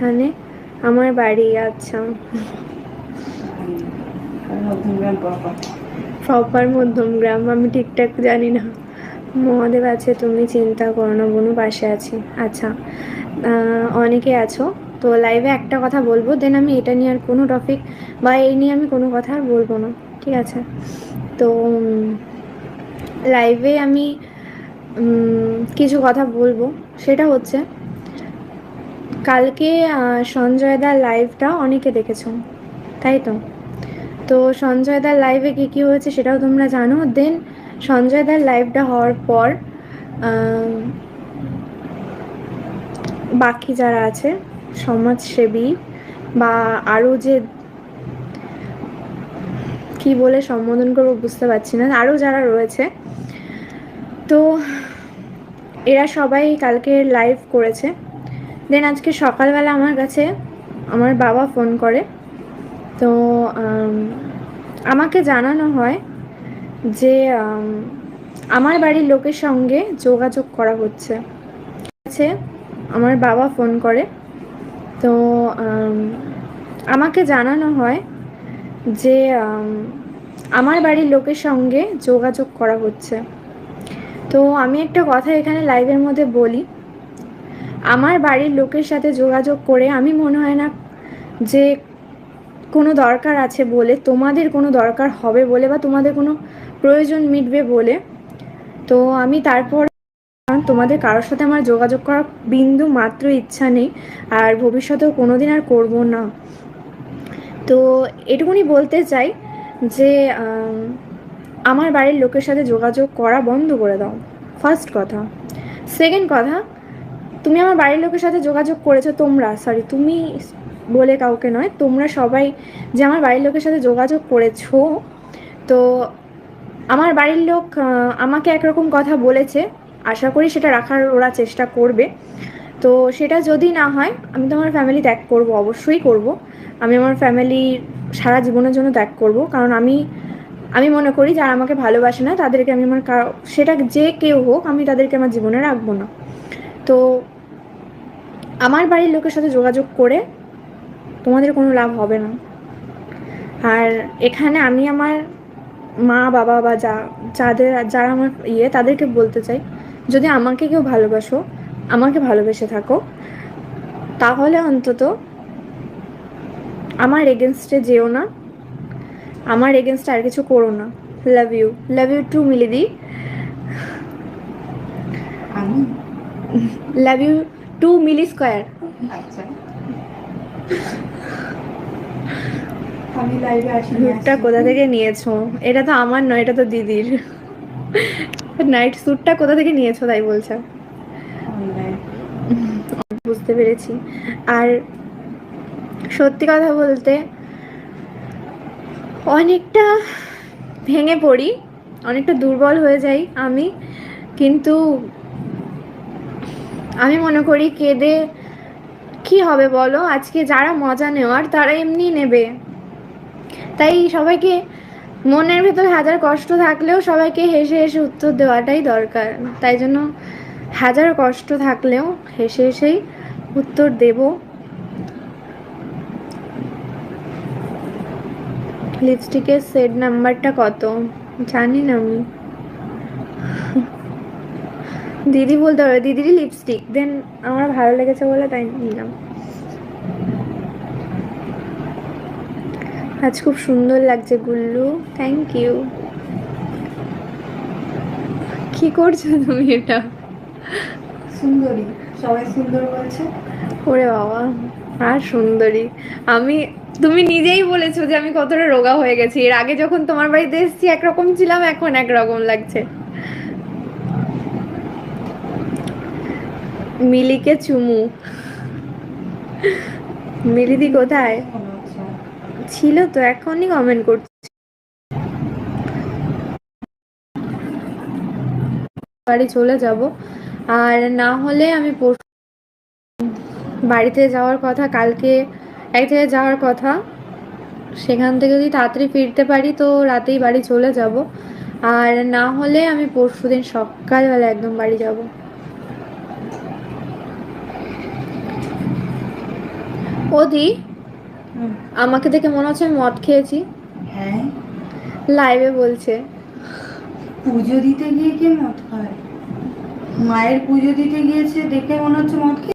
এখানে আমার বাড়ি। আচ্ছা, প্রপার মধ্যমগ্রাম। আমি ঠিকঠাক জানি না। মহাদেব আছে, তুমি চিন্তা করো না, বনু পাশে আছি। আচ্ছা, অনেকে আছো তো লাইভে। একটা কথা বলবো, দেন আমি এটা নিয়ে আর কোনো টপিক বা এই নিয়ে আমি কোনো কথা আর বলবো না, ঠিক আছে? তো লাইভে আমি কিছু কথা বলবো, সেটা হচ্ছে কালকে সঞ্জয়দার লাইভটা অনেকে দেখেছো, তাই তো? তো সঞ্জয়দার লাইভে কী কী হয়েছে সেটাও তোমরা জানো। দেন সঞ্জয়দার লাইভটা হওয়ার পর বাকি যারা আছে সমাজসেবী বা আরও যে কি বলে সম্বোধন করবো বুঝতে পারছি না, আরও যারা রয়েছে, তো এরা সবাই কালকে লাইভ করেছে। দেন আজকে সকালবেলা আমার কাছে আমার বাবা ফোন করে, তো আমাকে জানানো হয় যে আমার বাড়ির লোকের সঙ্গে যোগাযোগ করা হচ্ছে। আমার বাবা ফোন করে, তো আমাকে জানানো হয় যে আমার বাড়ির লোকের সঙ্গে যোগাযোগ করা হচ্ছে। তো আমি একটা কথা এখানে লাইভের মধ্যে বলি, আমার বাড়ির লোকের সাথে যোগাযোগ করে আমি মনে হয় না যে কোনো দরকার আছে বলে, তোমাদের কোনো দরকার হবে বলে বা তোমাদের কোনো প্রয়োজন মিটবে বলে, তো আমি তারপর, কারণ তোমাদের কারোর সাথে আমার যোগাযোগ করার বিন্দু মাত্র ইচ্ছা নেই, আর ভবিষ্যতেও কোনোদিন আর করবো না। তো এটুকুনি বলতে চাই যে আমার বাড়ির লোকের সাথে যোগাযোগ করা বন্ধ করে দাও, ফার্স্ট কথা। সেকেন্ড কথা, তুমি আমার বাড়ির লোকের সাথে যোগাযোগ করেছো, তোমরা, সরি তুমি বলে কাউকে নয়, তোমরা সবাই যে আমার বাড়ির লোকের সাথে যোগাযোগ করেছো, তো আমার বাড়ির লোক আমাকে একরকম কথা বলেছে, আশা করি সেটা রাখার ওরা চেষ্টা করবে। তো সেটা যদি না হয় আমি তো আমার ফ্যামিলি ত্যাগ করব, অবশ্যই করব। আমি আমার ফ্যামিলি সারা জীবনের জন্য ত্যাগ করব, কারণ আমি মনে করি যারা আমাকে ভালোবাসে না তাদেরকে আমি আমার, সেটা যে কেউ হোক, আমি তাদেরকে আমার জীবনে রাখবো না। তো আমার বাড়ির লোকের সাথে যোগাযোগ করে তোমাদের কোনো লাভ হবে না। আর এখানে আমি আমার মা বাবা বা যারা আমার তাদেরকে বলতে চাই, যদি আমাকে কেউ ভালোবাসো, আমাকে ভালোবেসে থাকো, তাহলে অন্তত আমার এগেনস্টে যেও না, আমার এগেনস্টে আর কিছু করো না। লাভ ইউ টু মিলিদি, love you too Mili square. স্যুটটা কোথা থেকে নিয়েছো? এটা তো আমার নয়, এটা তো দিদির। নাইট স্যুটটা কোথা থেকে নিয়েছো তাই বলছো? বুঝতে পেরেছি। আর সত্যি কথা বলতে অনেকটা ভেঙে পড়ি, অনেকটা দুর্বল হয়ে যাই আমি, কিন্তু আমি মনে করি কেঁদে কি হবে বলো? আজকে যারা মজা নেওয়ার তারা এমনি নেবে, তাই সবাইকে মনের ভেতর হাজার কষ্ট থাকলেও সবাইকে হেসে হেসে উত্তর দেওয়াটাই দরকার। তাই জন্য হাজার কষ্ট থাকলেও হেসে হেসেই উত্তর দেব। লিপস্টিকের সেট নাম্বারটা কত জানি না আমি, দিদি বলতে পারবে, দিদিরই লিপস্টিক। দেন আমার ভালো লেগেছে বলে তাই নিলাম। আজ খুব সুন্দর লাগছে গুল্লু, থ্যাংক ইউ। কি করছো তুমি এটা? সুন্দরী, সবাই সুন্দর বলছে। ওরে বাবা, আর সুন্দরী আমি? তুমি নিজেই বলেছো যে আমি কতটা রোগা হয়ে গেছি। এর আগে যখন তোমার বাড়িতে এসেছি একরকম ছিলাম, এখন একরকম লাগছে। মিলিকে চুমু। মিলিদি কোথায় ছিল? তো এখনই কমেন্ট করছে। বাড়ি চলে যাব, আর না হলে আমি বাড়িতে যাওয়ার কথা, কালকে এক জায়গায় যাওয়ার কথা, সেখান থেকে যদি তাড়াতাড়ি ফিরতে পারি তো রাতেই বাড়ি চলে যাব, আর না হলে আমি পরশুদিন সকালবেলা একদম বাড়ি যাব। ওদি হুম। আমাকে দেখে মনে হচ্ছে আমি মদ খেয়েছি। হ্যাঁ, লাইভে বলছে। পুজো দিতে গিয়ে কে মদ খায়? মায়ের পুজো দিতে গিয়েছে দেখে মনে হচ্ছে মদ খেয়ে